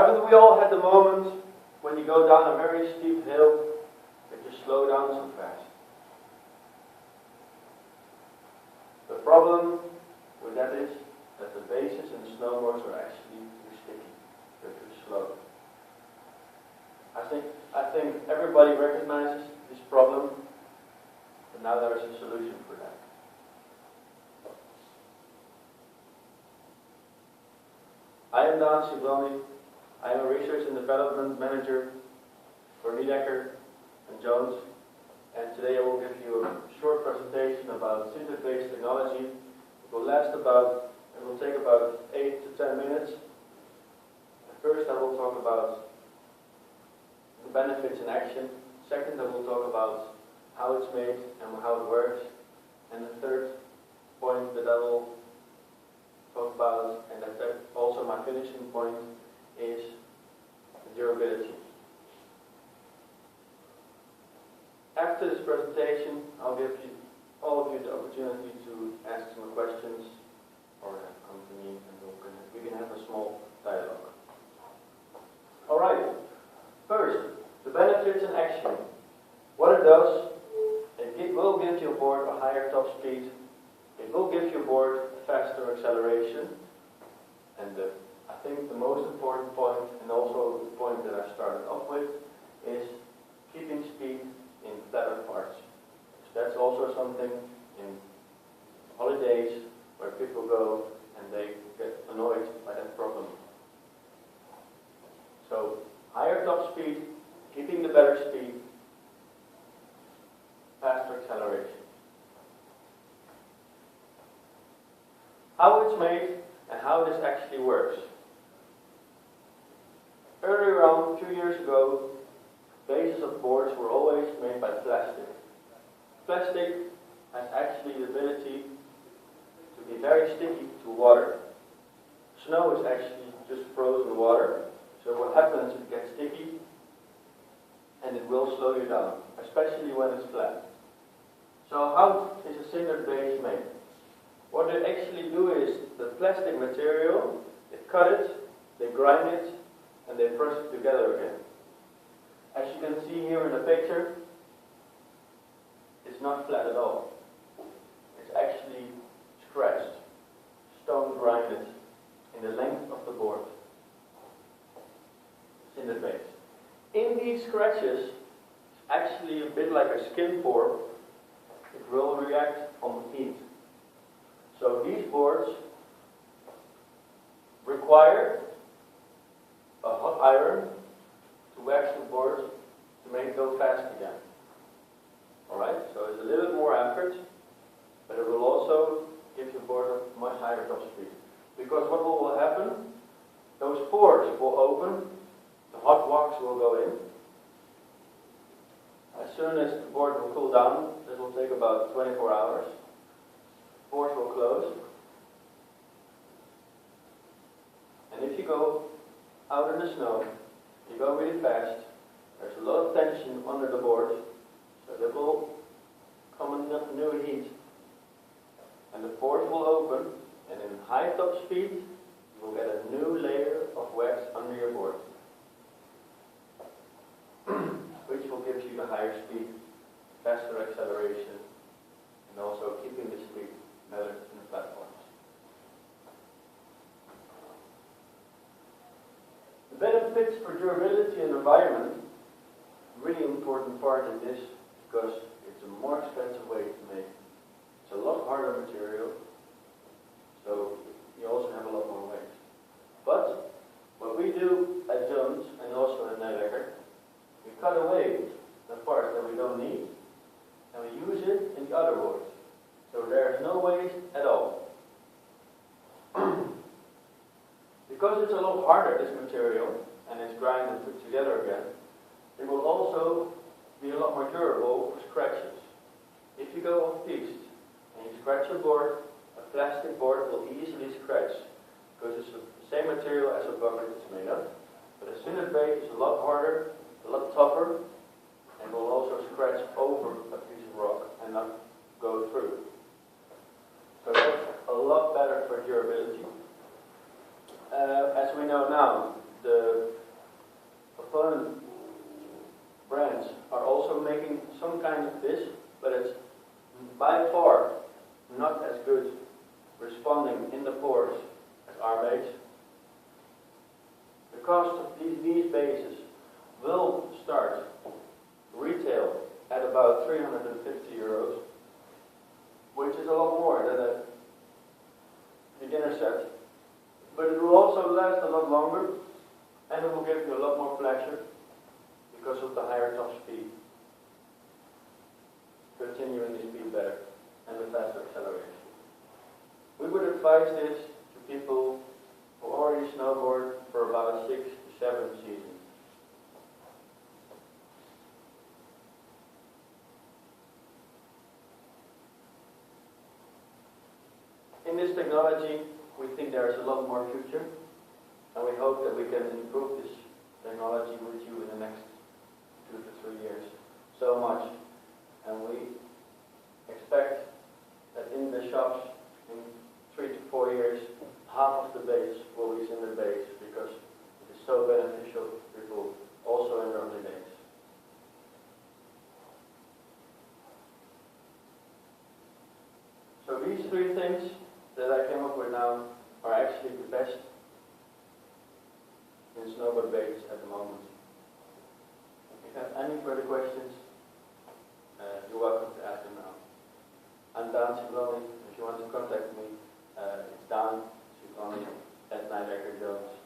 Haven't we all had the moment when you go down a very steep hill that you slow down so fast? The problem with that is that the bases in the snowboards are actually too sticky. They're too slow. I think everybody recognizes this problem, but now there is a solution for that. I am Daan Sybrandy. I am a research and development manager for Niedecker and Jones, and today I will give you a short presentation about sinter-based technology. It will take about 8 to 10 minutes. First, I will talk about the benefits in action. Second, I will talk about how it's made and how it works. And the third point that I will talk about, and that's also my finishing point, is the durability. After this presentation, I'll give all of you the opportunity to ask some questions or come to me and we can have a small dialogue. Alright, first, the benefits in action. What it does, it will give your board a higher top speed, it will give your board a faster acceleration, and I think the most important point, and also the point that I started off with, is keeping speed in flatter parts. So that's also something in holidays where people go and they get annoyed by that problem. So higher top speed, keeping the better speed, faster acceleration. How it's made and how this actually works. Earlier on, 2 years ago, bases of boards were always made by plastic. Plastic has actually the ability to be very sticky to water. Snow is actually just frozen water, so what happens, it gets sticky and it will slow you down, especially when it's flat. So how is a cinder base made? What they actually do is the plastic material, they cut it, they grind it, and they press it together again. As you can see here in the picture, it's not flat at all. It's actually scratched, stone grinded in the length of the board. Cinder base. In these scratches, it's actually a bit like a skin pore. It will react on heat. So these boards require a hot iron to wax the board to make it go fast again. Alright, so it's a little bit more effort, but it will also give your board a much higher top speed. Because what will happen? Those pores will open, the hot wax will go in. As soon as the board will cool down, this will take about 24 hours. Pores will close. And if you go out in the snow, you go really fast, there's a lot of tension under the board, so there will come a new heat. And the pores will open, and in high top speed, you will get a new layer of wax under your board, which will give you the higher speed, faster acceleration, and also keeping the speed better in the platforms. The benefits for durability and environment, really important part in this, because it's a more expensive way to make. It's a lot harder material, so you also have a lot more weight. But what we do at Jones and also at Niedecker, we cut away the parts that we don't need and we use it in the other boards. So there is no waste at all. Because it's a lot harder, this material, and it's grinded and put together again, it will also be a lot more durable for scratches. If you go off-piste and you scratch a board, a plastic board will easily scratch because it's the same material as a bucket is made of. But a cinder base is a lot harder, a lot tougher, and will also scratch over a piece of rock and not go through. So that's a lot better for durability. As we know now, the by far not as good responding in the pores as our baits. The cost of these bases will start retail at about 350 euros, which is a lot more than a beginner set. But it will also last a lot longer, and it will give you a lot more pleasure because of the higher top speed. Continuing the speed better and the faster acceleration. We would advise this to people who already snowboard for about 6 to 7 seasons. In this technology, we think there is a lot more future, and we hope that we can improve this technology with you in the next 2 to 3 years so much. And we expect that in the shops in 3 to 4 years, half of the baits will be in the baits because it is so beneficial to people also in their only baits. So these 3 things that I came up with now are actually the best in snowboard baits at the moment. If you have any further questions, you're welcome to ask them now. I'm Daan Sybrandy. If you want to contact me, it's Daan Sybrandy at Nijmegen Jones.